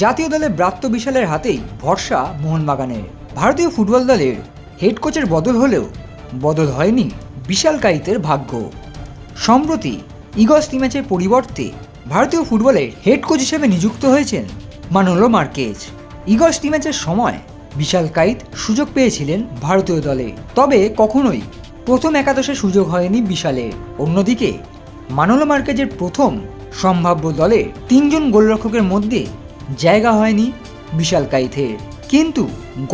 জাতীয় দলের ব্রাত্য বিশালের হাতেই ভরসা মোহনবাগানের। ভারতীয় ফুটবল দলের হেড কোচের বদল হলেও বদল হয়নি বিশাল কাইতের ভাগ্য। সম্প্রতি ইগস টিম্যাচের পরিবর্তে ভারতীয় ফুটবলের হেড কোচ হিসেবে নিযুক্ত হয়েছেন মানোলো মার্কেজ। ইগস টিম্যাচের সময় বিশাল কাইত সুযোগ পেয়েছিলেন ভারতীয় দলে, তবে কখনোই প্রথম একাদশে সুযোগ হয়নি বিশালের। অন্যদিকে মানোলো মার্কেজের প্রথম সম্ভাব্য দলে 3 জন গোলরক্ষকের মধ্যে জায়গা হয়নি বিশাল কাইতের। কিন্তু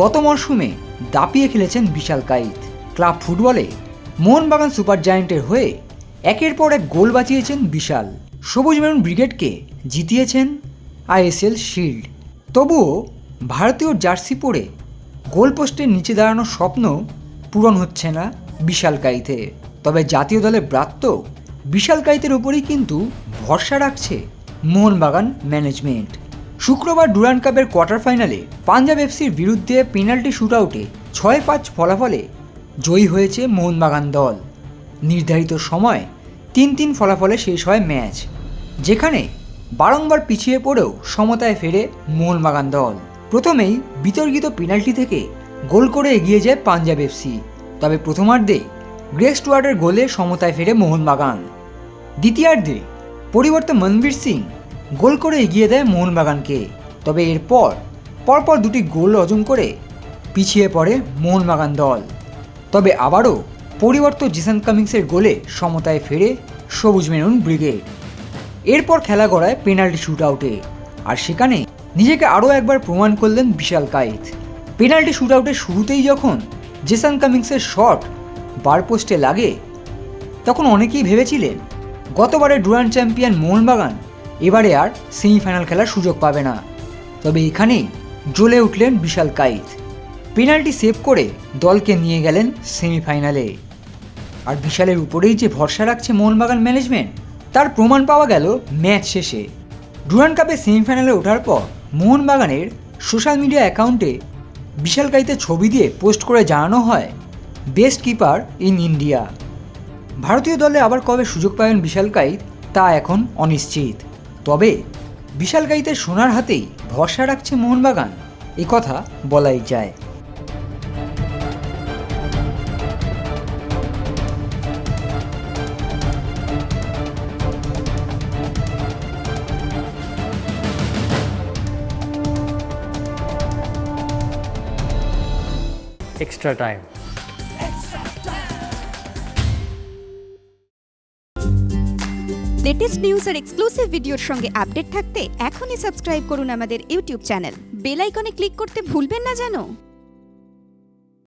গত মরশুমে দাপিয়ে খেলেছেন বিশাল কাইত। ক্লাব ফুটবলে মোহনবাগান সুপার জায়ান্টের হয়ে একের পর এক গোল বাঁচিয়েছেন বিশাল। সবুজ মেরুন ব্রিগেডকে জিতিয়েছেন আইএসএল শিল্ড। তবুও ভারতীয় জার্সি পরে গোলপোস্টের নিচে দাঁড়ানোর স্বপ্ন পূরণ হচ্ছে না বিশাল কাইতে। তবে জাতীয় দলের ব্রাত্য বিশাল কাইতের উপরেই কিন্তু ভরসা রাখছে মোহনবাগান ম্যানেজমেন্ট। শুক্রবার ডুরান্ড কাপের কোয়ার্টার ফাইনালে পাঞ্জাব এফসির বিরুদ্ধে পেনাল্টি শুটআউটে 6-5 ফলাফলে জয়ী হয়েছে মোহনবাগান দল। নির্ধারিত সময় 3-3 ফলাফলে শেষ হয় ম্যাচ, যেখানে বারংবার পিছিয়ে পড়েও সমতায় ফেরে মোহনবাগান দল। প্রথমেই বিতর্কিত পেনাল্টি থেকে গোল করে এগিয়ে যায় পাঞ্জাব এফসি, তবে প্রথমার্ধে গ্রেগ স্টুয়ার্টের গোলে সমতায় ফেরে মোহনবাগান। দ্বিতীয়ার্ধে পরিবর্তে মনবীর সিং গোল করে এগিয়ে দেয় মোহনবাগানকে, তবে এরপর পরপর 2টি গোল হজম করে পিছিয়ে পড়ে মোহনবাগান দল। তবে আবারও পরিবর্ত জেসন কামিংসের গোলে সমতায় ফেরে সবুজ মেরুন ব্রিগেড। এরপর খেলা গড়ায় পেনাল্টি শুটআউটে, আর সেখানে নিজেকে আরও একবার প্রমাণ করলেন বিশাল কাইত। পেনাল্টি শুটআউটের শুরুতেই যখন জেসন কামিংসের শট বার পোস্টে লাগে, তখন অনেকেই ভেবেছিলেন গতবারের ডুরান্ড চ্যাম্পিয়ন মোহনবাগান এবারে আর সেমিফাইনাল খেলার সুযোগ পাবে না। তবে এখানেই জ্বলে উঠলেন বিশাল কাইত। পেনাল্টি সেভ করে দলকে নিয়ে গেলেন সেমিফাইনালে। আর বিশালের উপরেই যে ভরসা রাখছে মোহনবাগান ম্যানেজমেন্ট, তার প্রমাণ পাওয়া গেল ম্যাচ শেষে। ডুরান্ড কাপে সেমিফাইনালে ওঠার পর মোহনবাগানের সোশ্যাল মিডিয়া অ্যাকাউন্টে বিশাল কাইতের ছবি দিয়ে পোস্ট করে জানানো হয়, বেস্ট কিপার ইন ইন্ডিয়া। ভারতীয় দলে আবার কবে সুযোগ পাবেন বিশাল কাইত তা এখন অনিশ্চিত। তবে বিশাল কাইতের সোনার হাতেই ভরসা রাখছে মোহনবাগান, এ কথা বলাই যায়। Extra time. লেটেস্ট নিউজ আর এক্সক্লুসিভ ভিডিওর সঙ্গে আপডেট থাকতে এখনই সাবস্ক্রাইব করুন আমাদের ইউটিউব চ্যানেল। বেল আইকনে ক্লিক করতে ভুলবেন না যেন।